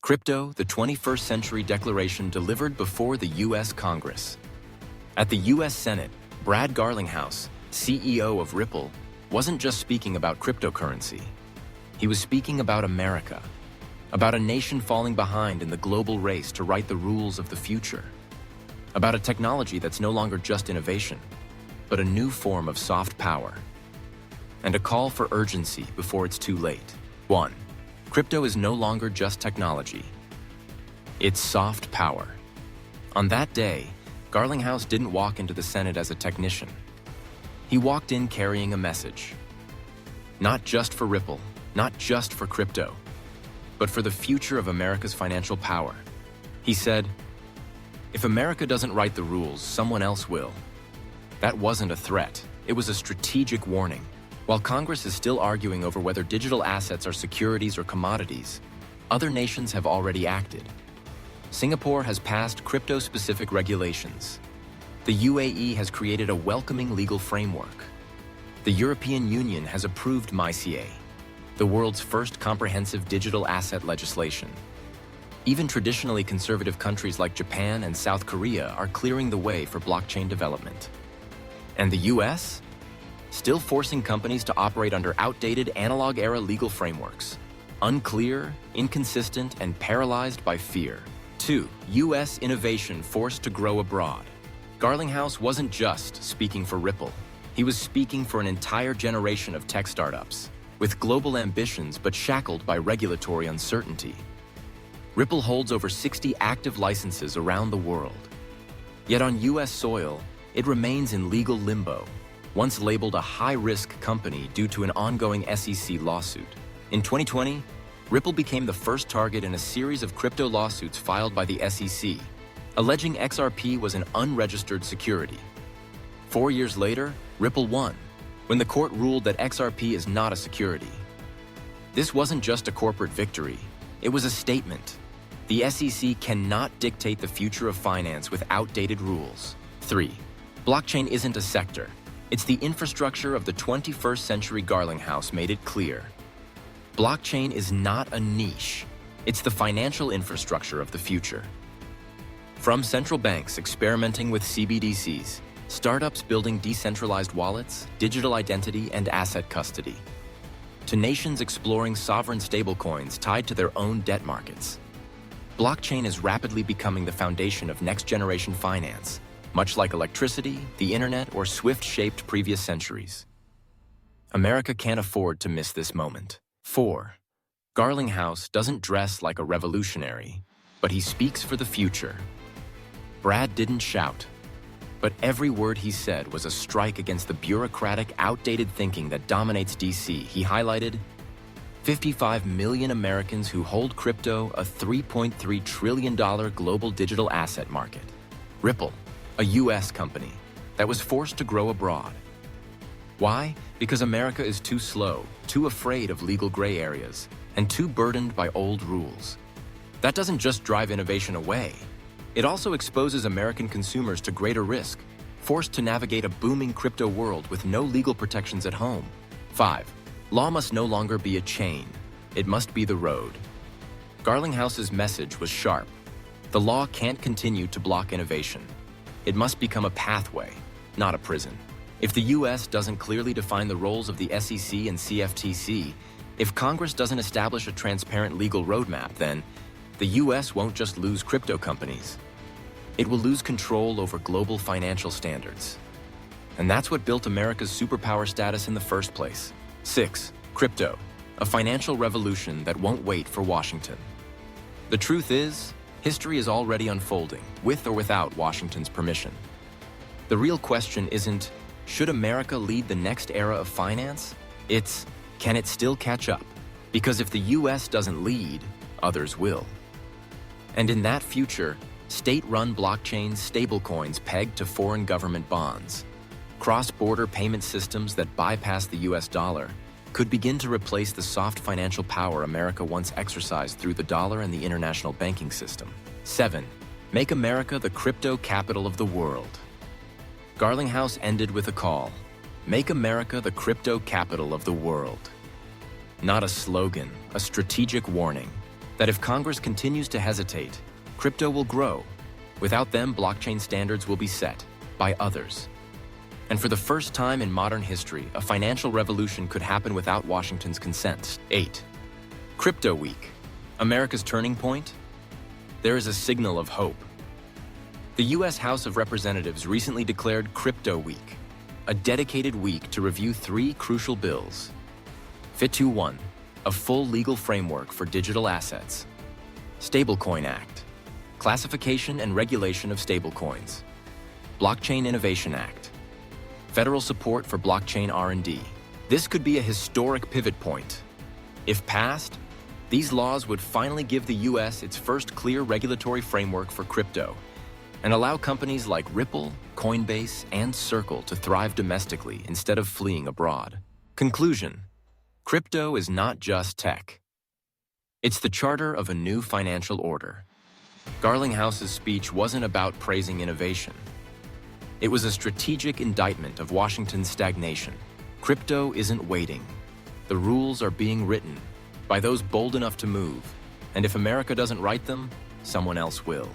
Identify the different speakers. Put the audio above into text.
Speaker 1: Crypto, the 21st Century Declaration delivered before the U.S. Congress. At the U.S. Senate, Brad Garlinghouse, CEO of Ripple, wasn't just speaking about cryptocurrency. He was speaking about America, about a nation falling behind in the global race to write the rules of the future, about a technology that's no longer just innovation, but a new form of soft power, and a call for urgency before it's too late. 1. Crypto is no longer just technology. It's soft power. On that day, Garlinghouse didn't walk into the Senate as a technician. He walked in carrying a message. Not just for Ripple, not just for crypto, but for the future of America's financial power. He said, "If America doesn't write the rules, someone else will." That wasn't a threat. It was a strategic warning. While Congress is still arguing over whether digital assets are securities or commodities, other nations have already acted. Singapore has passed crypto-specific regulations. The UAE has created a welcoming legal framework. The European Union has approved MiCA, the world's first comprehensive digital asset legislation. Even traditionally conservative countries like Japan and South Korea are clearing the way for blockchain development. And the US? Still forcing companies to operate under outdated analog-era legal frameworks, unclear, inconsistent, and paralyzed by fear. 2. US innovation forced to grow abroad. Garlinghouse wasn't just speaking for Ripple. He was speaking for an entire generation of tech startups, with global ambitions but shackled by regulatory uncertainty. Ripple holds over 60 active licenses around the world. Yet on US soil, it remains in legal limbo, once labeled a high-risk company due to an ongoing SEC lawsuit. In 2020, Ripple became the first target in a series of crypto lawsuits filed by the SEC, alleging XRP was an unregistered security. 4 years later, Ripple won, when the court ruled that XRP is not a security. This wasn't just a corporate victory, it was a statement. The SEC cannot dictate the future of finance with outdated rules. 3. Blockchain isn't a sector. It's the infrastructure of the 21st century. Garlinghouse made it clear. Blockchain is not a niche. It's the financial infrastructure of the future. From central banks experimenting with CBDCs, startups building decentralized wallets, digital identity, and asset custody, to nations exploring sovereign stablecoins tied to their own debt markets, blockchain is rapidly becoming the foundation of next-generation finance, much like electricity, the internet, or Swift-shaped previous centuries. America can't afford to miss this moment. 4. Garlinghouse doesn't dress like a revolutionary, but he speaks for the future. Brad didn't shout, but every word he said was a strike against the bureaucratic, outdated thinking that dominates DC. He highlighted 55 million Americans who hold crypto, a $3.3 trillion global digital asset market. Ripple, a US company that was forced to grow abroad. Why? Because America is too slow, too afraid of legal gray areas, and too burdened by old rules. That doesn't just drive innovation away. It also exposes American consumers to greater risk, forced to navigate a booming crypto world with no legal protections at home. 5. Law must no longer be a chain. It must be the road. Garlinghouse's message was sharp. The law can't continue to block innovation. It must become a pathway, not a prison. If the US doesn't clearly define the roles of the SEC and CFTC, if Congress doesn't establish a transparent legal roadmap, then the US won't just lose crypto companies. It will lose control over global financial standards. And that's what built America's superpower status in the first place. 6. Crypto, a financial revolution that won't wait for Washington. The truth is, history is already unfolding, with or without Washington's permission. The real question isn't, should America lead the next era of finance? It's, can it still catch up? Because if the US doesn't lead, others will. And in that future, state-run blockchains, stablecoins pegged to foreign government bonds, cross-border payment systems that bypass the US dollar, could begin to replace the soft financial power America once exercised through the dollar and the international banking system. 7. Make America the crypto capital of the world. Garlinghouse ended with a call. Make America the crypto capital of the world. Not a slogan, a strategic warning. that if Congress continues to hesitate, crypto will grow. Without them, blockchain standards will be set by others. And for the first time in modern history, a financial revolution could happen without Washington's consent. 8. Crypto Week. America's turning point? There is a signal of hope. The U.S. House of Representatives recently declared Crypto Week, a dedicated week to review 3 crucial bills. FIT 1, a full legal framework for digital assets. Stablecoin Act, classification and regulation of stablecoins. Blockchain Innovation Act, federal support for blockchain R&D. This could be a historic pivot point. If passed, these laws would finally give the U.S. its first clear regulatory framework for crypto and allow companies like Ripple, Coinbase, and Circle to thrive domestically instead of fleeing abroad. Conclusion: crypto is not just tech. It's the charter of a new financial order. Garlinghouse's speech wasn't about praising innovation. It was a strategic indictment of Washington's stagnation. Crypto isn't waiting. The rules are being written by those bold enough to move, and if America doesn't write them, someone else will.